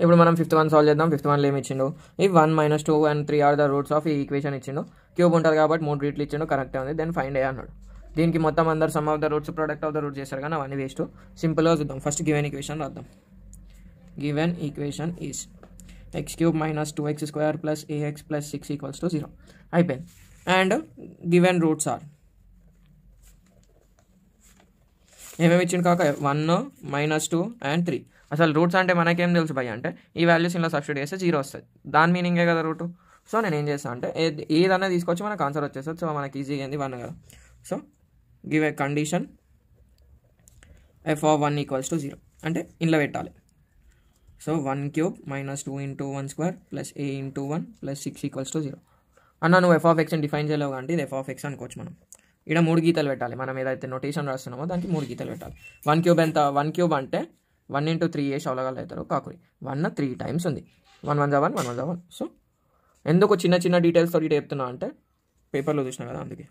ఇప్పుడు మనం fifth one solve చేద్దాం. ఫిఫ్త్ వన్లో ఏమి ఇచ్చిండు, ఈ 1 - 2 and 3 are the roots of ఈ ఈక్వేషన్ ఇచ్చిండు. క్యూబ్ ఉంటుంది కాబట్టి 3 రీట్లు ఇచ్చిండు, కరెక్టే ఉంది. దెన్ ఫైండ్ ఏ అన్నాడు. దీనికి మొత్తం అందరు some of the roots product of the roots చేస్తారు కానీ అవన్నీ వేస్ట్. సింపుల్గా చూద్దాం. ఫస్ట్ గివెన్ ఈక్వేషన్ రాద్దాం. Given equation is x³ - 2x² + ax + 6 = 0 అయిపోయింది. అండ్ గివెన్ రూట్స్ ఆర్ ఏమేమి ఇచ్చిండు కాక 1 - 2 and 3. అసలు రూట్స్ అంటే మనకేం తెలుసు భయ్య అంటే ఈ వాల్యూస్ ఇలా సబ్స్టిట్యూట్ చేస్తే 0 వస్తుంది. దాని మీనింగే కదా రూటు. సో నేను ఏం చేస్తాను అంటే ఏదన్నా తీసుకొచ్చి మనకు ఆన్సర్ వచ్చేస్తుంది. సో మనకి ఈజీగా ఏంది 1 కదా. So give a condition f(1) = 0 అంటే ఇంట్లో పెట్టాలి. So 1³ - 2 × 1² + a × 1 + 6 = 0. అన్న నువ్వు f(x) డిఫైన్ చేయలేవు అంటే ఇది f(x) అనుకోవచ్చు మనం. ఇక్కడ 3 గీతలు పెట్టాలి. మనం ఏదైతే నోటేషన్ రాస్తున్నామో దానికి 3 గీతలు పెట్టాలి. 1³ ఎంత, 1³ అంటే 1 × 3 వేసి అవలగాలు అవుతారు కాకురి. 1 3 టైమ్స్ ఉంది. 1 1 1 1 1 1. సో ఎందుకు చిన్న చిన్న డీటెయిల్స్ తోటి చెప్తున్నా అంటే పేపర్లో చూసినా కదా అందుకే.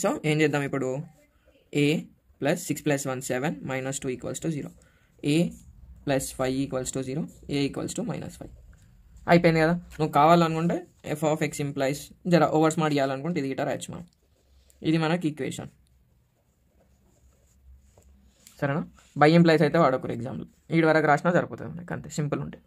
సో ఏం చేద్దాం ఇప్పుడు, a + 6 + 1 7 - 2 = 0, a + 5 = 0, a = -5 అయిపోయింది కదా. నువ్వు కావాలనుకుంటే f(x) ఇంప్లైస్ జర ఓవర్ స్మార్ట్ చేయాలనుకుంటే ఇది గిట్ట రాయొచ్చు మనం. ఇది మనకి ఈక్వేషన్ సరేనా. బై ఇంప్లైస్ అయితే వాడొకరు ఎగ్జామ్లో. వీడి వరకు రాసినా సరిపోతుంది మనకి, అంతే సింపుల్ ఉంటాయి.